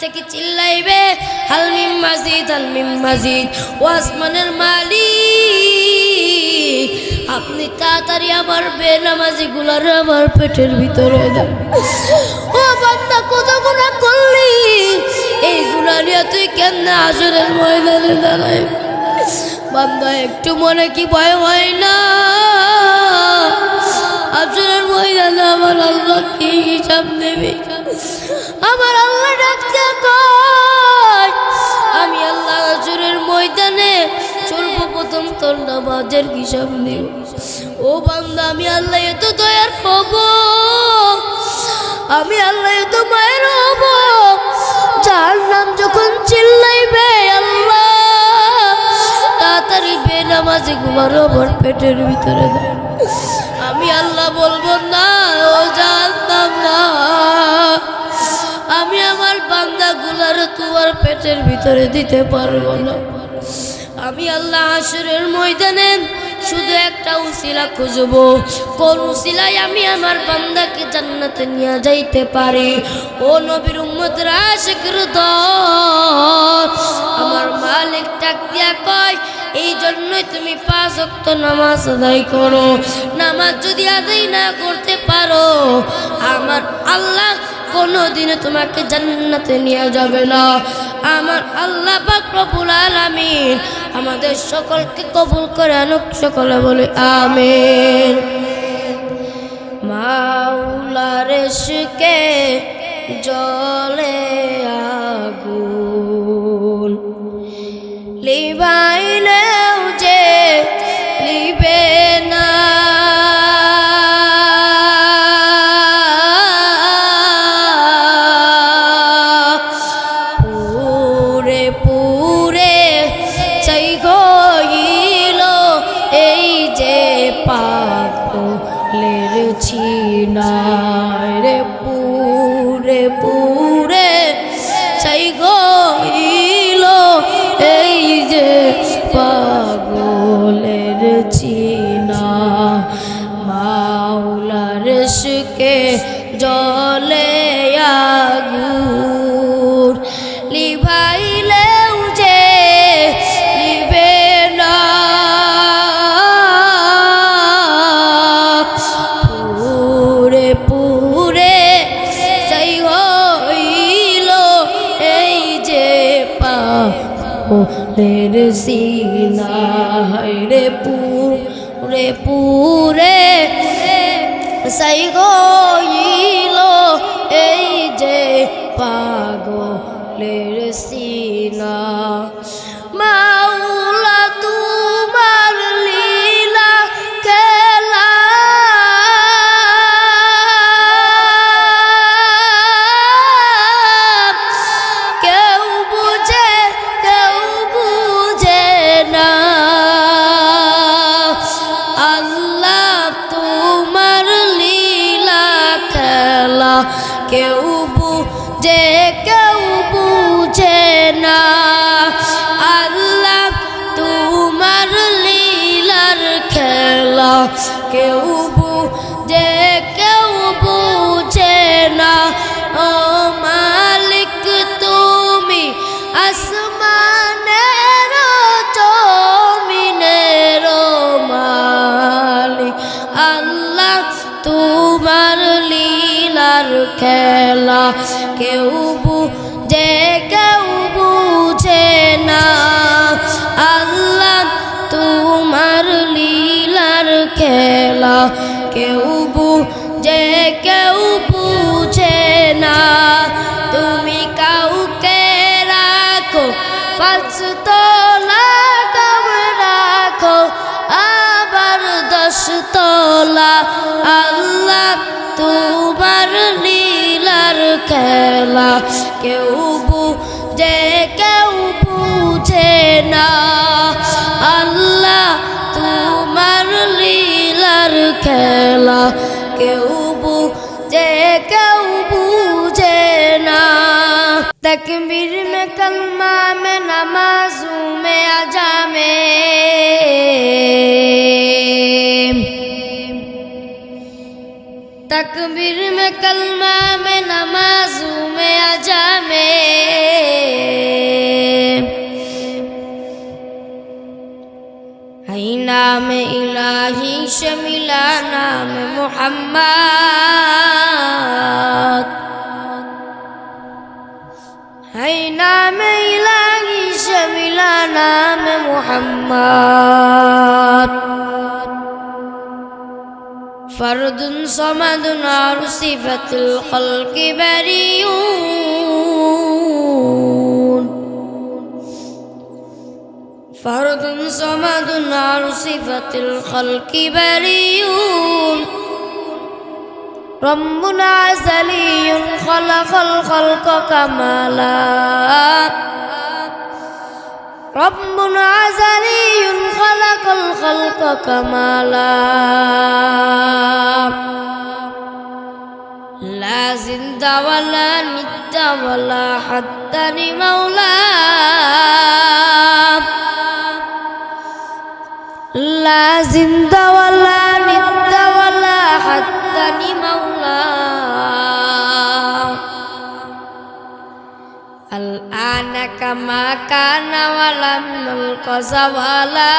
থেকে চিল্লাইবে হাল মিন মাজিদ, হাল মিন মাজিদ। ও আসমানের মালিক, আপনি তাড়াতাড়ি আমার বেনামাজি গুলার আমার পেটের ভিতরে দেন। ও বান্দা, কত গুনাহ করলি, এই গুনাহ নিয়ে তুই কেমনে হাসরের ময়দানে দাঁড়াই? বান্দা, একটু মনে কি ভয় হয় না? হাসরের ময়দানে আমার আল্লাহ কি হিসাব নেবে? আমার আল্লাহ ডাকতে কয়, আমি আল্লাহ হাসরের ময়দানে সর্বপ্রথম তোর নামাজের হিসাব নেব। ও বান্দা, আমি আল্লাহ এত দয়ার হব, আমি আল্লাহ এত মায়ের হব, যার নাম যখন চিল্লাইবে আল্লাহ তাড়াতাড়ি বেনামাজি ঘুমার আমার পেটের ভিতরে দেয়, আমি আল্লাহ বলবো না ও জানতাম না, আমি আমার বান্দা গুলার তোমার পেটের ভিতরে দিতে পারবো না। আমি আল্লাহ হাসরের ময়দানে শুধু একটা উসিলা খুঁজব, কোন উসিলায় আমি আমার বান্দাকে জান্নাতে নিয়ে যাইতে পারি। ও নবীর উম্মতরা, আশিকের দল, আমার মালিক ডাক দিয়া কয়, এই জন্যই তুমি 5 ওয়াক্ত নামাজ আদায় করো। নামাজ যদি আদায় না করতে পারো, আমার আল্লাহ কোনোদিনও তোমাকে জান্নাতে নিয়ে যাবে না। আমার আল্লাহ পাক রব্বুল আলামিন আমাদের সকলকে কবুল করে আনুক, সকলে বলে আমিন। মাওলার ইশকে জ্বলে আগুন, লিবাইলেও যে লিবে না, পুরে পুরে চাই গইল এই যে পাগলের ছিনায় রে, পুরে পুরে চাই গইল এই যে পাগলের চিনা। মাওলার ইশকে জ্বলে আগুন, লিভাইলেও যে লিবে না, পুরে পুরে চাই হইল এই যে পাগলের সিনা রে, পুরে পুরে চাই হইল এই যে পাগলের সিনা। মাওলা তোমার লীলা খেলা, কেউ বুঝে কেউ বুঝে না, আল্লাহ তোমার লীলা খেলা কেউ বুঝে কেউ বুঝে না, আল্লাহ তোমার লীলার খেলা কেউ বুঝে কেউ বুঝে না। ও মালিক তুমি আসমানের জমিনের মালিক, আল্লাহ তোমার লীলার খেলা কেউ বুঝে কেউ বুঝে না, আল্লাহ তোমার লীলার খেলা কেউ বুঝে কেউ বুঝে না। তুমি কাউকে রাখো 5 তলা কম রাখো, আবার 10 তলা, আল্লাহ তোমার লীলার খেলা কেউ বুঝে কেউ বুঝে না, আল্লাহ তোমার লীলার খেলা কেউ বুঝে কেউ বুঝে না। तकबीर में कलमा में नमाजों में अजा में, तकबीर में कलमा में नमाजों में अजा में, इलाही से मिला नाम मोहम्मद है नाम इलाही से मिला नाम मोहम्मद फर्दुन समदुन और सिफतुल खल्क़ि बरीऊन फर्दुन समदुन और सिफतुल खल्क़ि बरीऊन रब्बुन अज़लियुन खलक़ल खल्क़ कमाला रब्बुन अज़लियुन खलक़ल खल्क़ कमाला ला ज़िंदा वला निद्दा वला हद्दा नि मौला ला ज़िंदा वला निद्दा वला हद्दा नि मौला الآن كما كان ولم نلق زوالا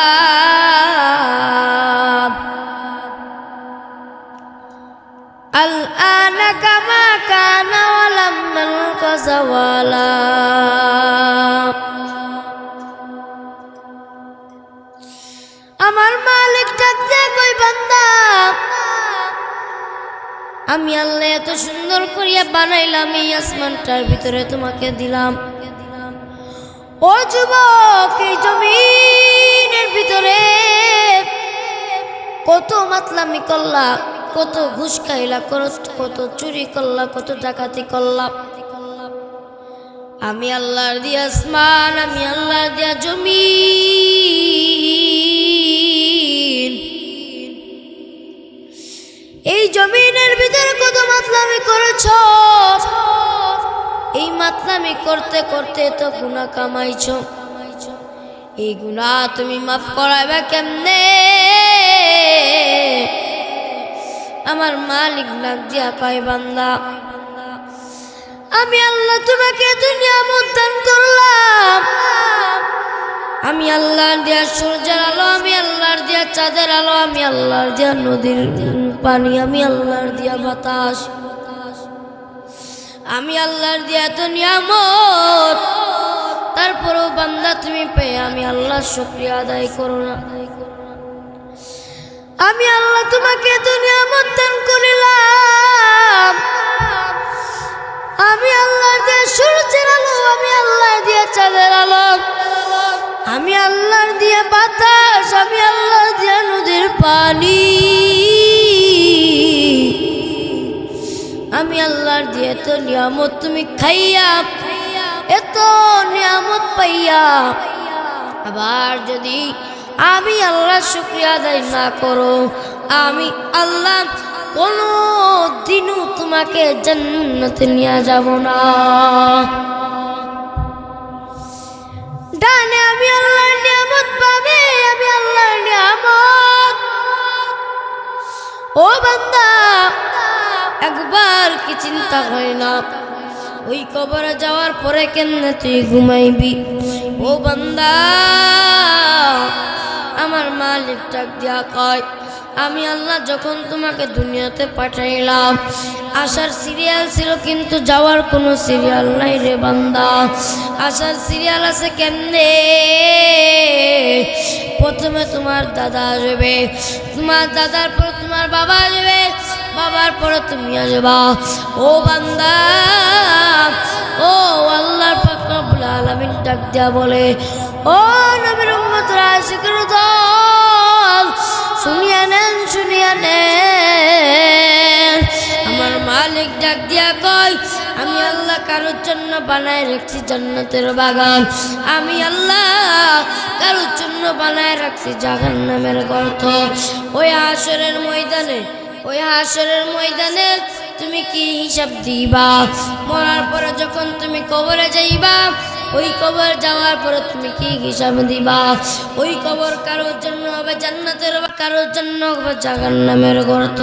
الآن كما كان ولم نلق زوالا আমার মালিক ডাকতে কই বান্দা আমি আল্লাহ এত সুন্দর করিয়া বানাইলাম এই আসমানটার ভিতরে তোমাকে দিলাম ও যুবক এই জমিনের ভিতরে কত মাতলামি করলা কত ঘুষ খাইলা কত চুরি করলা কত ডাকাতি করলা আমি আল্লাহর দিয়া আসমান আমি আল্লাহর দিয়া জমিন এই জমিনের ভিতরে কত মাতলামি করেছো এই মাতলামি করতে করতে তো গুনাহ কামাইছো এই গুনাহ তুমি মাফ করাইবা কেমনে আমার মালিক ডাক দিয়া কয় বান্দা আমি আল্লাহ তোমাকে দুনিয়ামত দান করলাম আমি আল্লাহর দিয়া সূর্যের আলো আমি আল্লাহর দিয়া চাঁদের আলো আমি আল্লাহর দিয়া নদীর পানি আমি আল্লাহর দিয়া বাতাস আমি আল্লাহর দিয়া তো নিয়ামত তারপরেও বান্দা তুমি পেয়ে আমি আল্লাহর শুকরিয়া আদায় করো না আমি আল্লাহ তোমাকে তো নিয়ামত দান করিলাম আমি আল্লাহর দিয়া সূর্যের আলো আমি আল্লাহর দিয়া চাঁদের আলো আমি আল্লাহর দিয়া বাতাস আমি আল্লাহর দিয়া নদীর পানি আমি আল্লাহর দিয়া এত নিয়ামত তুমি খাইয়া এত নিয়ামত পাইয়া আবার যদি আমি আল্লাহর শুকরিয়া আদায় না করো আমি আল্লাহ কোনো দিনও তোমাকে জান্নাতে নিয়ে যাব না ডানে আমি আল্লাহর নিয়ামত পাবে আমি আল্লাহর নিয়ামত ও বান্দা একবার কি চিন্তা হয় না ওই কবরে যাওয়ার পরে কেমনে তুই ঘুমাইবি ও বান্দা আমার মালিক ডাক দিয়া কয় আমি আল্লাহ যখন তোমাকে দুনিয়াতে পাঠাইলাম আসার সিরিয়াল ছিল কিন্তু যাওয়ার কোনো সিরিয়াল নাই রে বান্দা আসার সিরিয়াল আছে কেমনে প্রথমে তোমার দাদা আসবে তোমার দাদার পর তোমার বাবা আসবে বাবার পরে তুমি আসবা ও বান্দা ও আল্লাহর পাক রব্বুল আলামিন ডাক দিয়া বলে ও নবীর উম্মতরা আশিকের দল শুনিয়া নেন আমার মালিক ডাক দিয়া কয় আমি আল্লাহ কারোর জন্য বানায় রাখছি জান্নাতের বাগান আমি আল্লাহ কারোর জন্য বানায় রাখছি জাহান্নামের গর্ত ওই হাশরের ময়দানে তুমি কি হিসাব দিবা মরার পরে যখন তুমি কবরে যাইবা ওই কবর যাওয়ার পরে তুমি কি হিসাব দিবা ওই কবর কারোর জন্য হবে জান্নাতের কারোর জন্য হবে জাহান্নামের গর্ত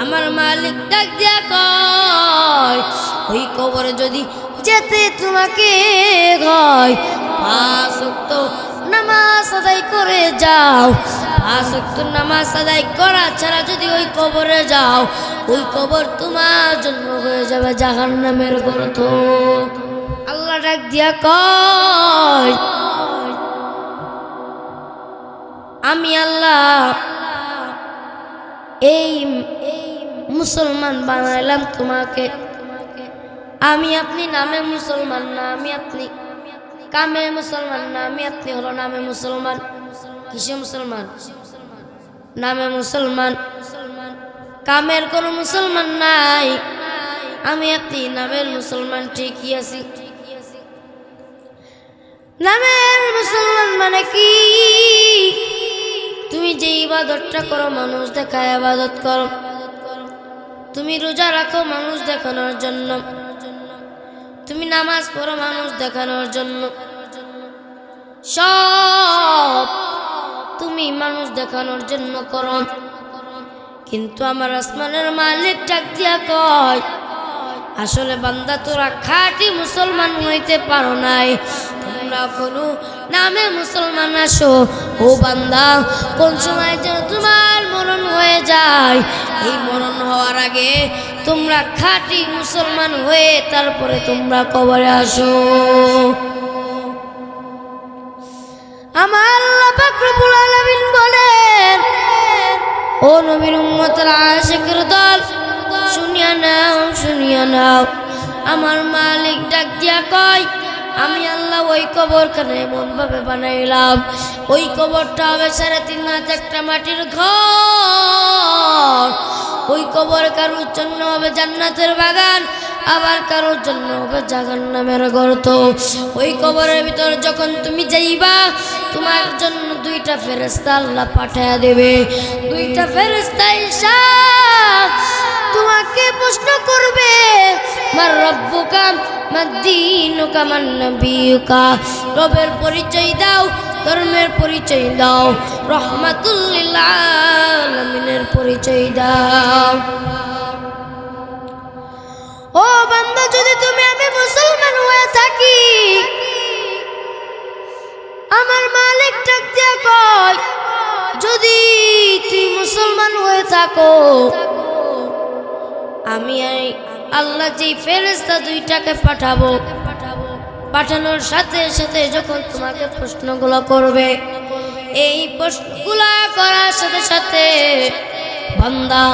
আমার মালিক ডাক দিয়া কয় ওই কবরে যদি যেতে তোমাকে হয় 5 ওয়াক্ত নামাজ আদায় করে যাও, 5 ওয়াক্ত নামাজ আদায় করা ছাড়া যদি ওই কবরে যাও, ওই কবর তোমার জন্য হয়ে যাবে জাহান্নামের গর্ত। আল্লাহ ডাক দিয়া কয়, আমি আল্লাহ এই মুসলমান বানাইলাম তোমাকে। আমি আপনি নামে মুসলমান না, আমি আপনি কামে মুসলমান না, আমি আপনি হলো নামে মুসলমান। কিসে মুসলমান? নামে মুসলমান, কামের কোনো মুসলমান নাই। আমি আপনি নামের মুসলমান ঠিকই আছি। নামের মুসলমান মানে কি? তুমি যে ইবাদতটা করো মানুষ দেখায় ইবাদত করো, তুমি রোজা রাখো মানুষ দেখানোর জন্য, তুমি নামাজ পড়ো মানুষ দেখানোর জন্য, সব তুমি মানুষ দেখানোর জন্য করো। কিন্তু আমার আসমানের মালিক ডাক দিয়া কয়, আসলে বান্দা তোরা খাঁটি মুসলমান হইতে পারো নাই, তোমরা কোনো নামে মুসলমান আসো। ও বান্দা, কোন সময় যেন তোমার মরণ হয়ে যায়, এই মরণ হওয়ার আগে তোমরা খাঁটি মুসলমান হয়ে তারপরে তোমরা কবরে আসো। আমার আল্লাহ পাক রব্বুল আলামিন বলেন, ও নবীর উম্মতের আশিকের দল, শুনিয়া নাও, শুনিয়া নাও। আমার মালিক ডাক দিয়া কয়, আমি আল্লাহ ওই কবরখানে এমন ভাবে বানাইলাম, ওই কবরটা হবে 3.5 হাত একটা মাটির ঘর। ওই কবর কারোর জন্য হবে জান্নাতের বাগান, আবার কারোর জন্য হবে জাহান্নামের গর্ত। ওই কবরের ভিতর যখন তুমি যাইবা, তোমার জন্য 2টা ফেরেশতা আল্লাহ পাঠায়া দেবে। 2টা ফেরেশতা এসে তোমাকে প্রশ্ন করবে, মার রব্বুকা মা দীনুকা মান নবিয়ুকা, রবের পরিচয় দাও, ধর্মের পরিচয় দাও, রহমাতুল লিল আলামিনের পরিচয় দাও। ও বান্দা, যদি তুমি আমি মুসলমান হয়ে থাকি, আমার মালিক ডাক দিয়া কয়, যদি তুই মুসলমান হয়ে থাকো, আমি আল্লাহ যে ফেরেশতা 2টাকে পাঠাবো, পাঠানোর সাথে সাথে যখন তোমাকে প্রশ্নগুলো করবে, এই প্রশ্নগুলো করার সাথে সাথে বান্দা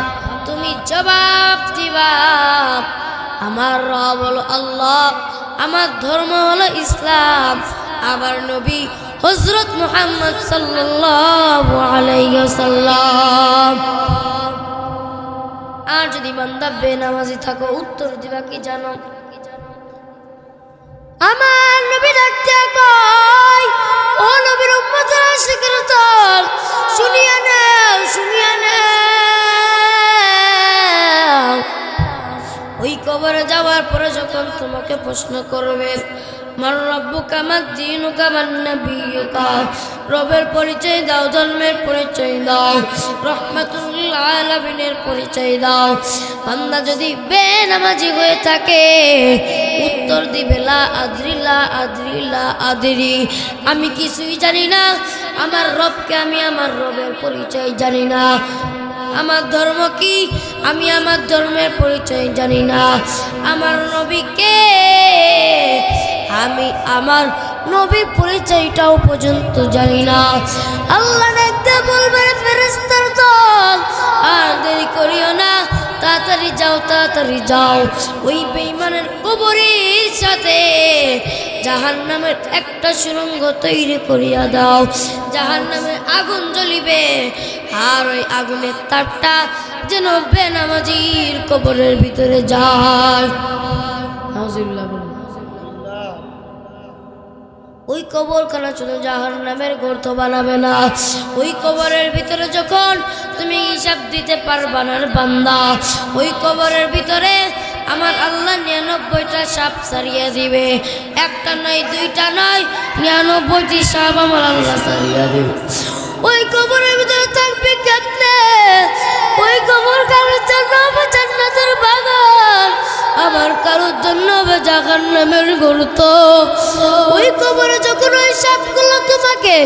তুমি জবাব দিবা, আমার রব হলো আল্লাহ, আমার ধর্ম হলো ইসলাম, আমার নবী হযরত মুহাম্মদ সাল্লাল্লাহু আলাইহি ওয়াসাল্লাম। আর যদি বান্দা বেনামাজি থাকো, উত্তর দিবা কি জানো? আমার নবী ডাকতে কয়, ও নবীর উম্মতের আশিকের দল, শুনিয়া নাও, শুনিয়া নাও। ওই কবরে যাওয়ার পরে যখন তোমাকে প্রশ্ন করবে, মার রব্বুকা মা দীনুকা মান নবিয়ুকা, রবের পরিচয় দাও, ধর্মের পরিচয় দাও, রহমাতুল লিল আলামিনের পরিচয় দাও। বান্দা যদি বেনামাজি হয়ে থাকে, উত্তর দিবে লা আদরি, লা আদরি, লা আদরি, আমি কিছুই জানি না। আমার রবকে আমি আমার রবের পরিচয় জানি না। আমার ধর্ম কি, আমি আমার ধর্মের পরিচয় জানি না। আমার নবীকে, আমি আমার নবীর পরিচয়টাও পর্যন্ত জানি না। আল্লাহ দেখতে বলবে, ফেরেশতার দল, আর দেরি করিও না, তাড়াতাড়ি যাও, তাড়াতাড়ি যাও। ওই বেঈমানের কবরের সাথে জাহান্নামের একটা সুড়ঙ্গ তৈরি করিয়া দাও, জাহান্নামের আগুন জ্বলিবে, আর ওই আগুনের তাপটা যেন বেনামাজির কবরের ভিতরে যায়। ওই কবরখানা শুধু জাহান্নামের গর্ত বানাবে না, ওই কবরের ভিতরে যখন তুমি হিসাব দিতে পারবা না বান্দা, ওই কবরের ভিতরে আমার আল্লাহ 99টা সাপ সারিয়ে দিবে। একটা নয়, 2টা নয়, 99টি সাপ আমার আল্লাহ সারিয়ে দিবে। ওই কবরের ভিতরে থাকবে কেমনে? ওই কবর কারোর জন্য জান্নাতের বাগান, আমার কারোর জন্য হবে জাহান্নামের গর্ত। ওই কবরে যখন ওই সাপগুলো তোমাকে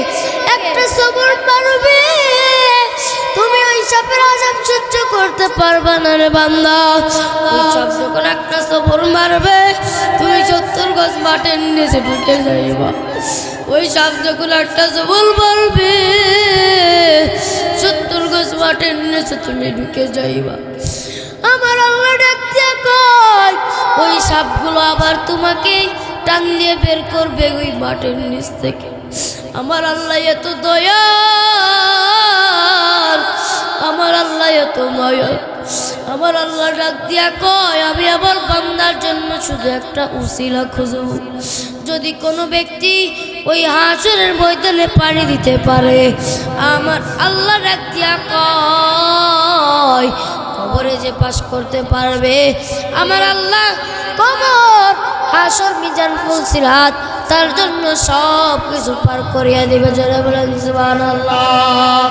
একটা সবর মারবে, তুমি ওই সাপের আযাব সহ্য করতে পারবা না রে বান্দা। ওই সাপ যখন একটা সবর মারবে, তুমি 70 গজ মাটির নিচে ঢুকে যাইবা। ওই সাপ যখন একটা সবর মারবে, 70 গজ মাটির নিচে তুমি ঢুকে যাইবা। আমার আল্লাহ ডাক দিয়া কয়, ওই সাপগুলো আবার তোমাকে টান দিয়ে বের করবে ওই মাটির নিচ থেকে। আমার আল্লাহ এত দয়ার, আমার আল্লাহ এত মায়া। আমার আল্লাহ ডাক দিয়া কয়, আমি আমার বান্দার জন্য শুধু একটা উসিলা খুঁজব। যদি কোনো ব্যক্তি ওই হাসরের ময়দানে পানি দিতে পারে, আমার আল্লাহ ডাক দিয়া কয়, কবরে যে পাস করতে পারবে, আমার আল্লাহ কবর, হাসর, মিজান, ফুলসিরাত তার জন্য সব কিছু পার করিয়া দিবে। যারা বলেন সুবহানাল্লাহ।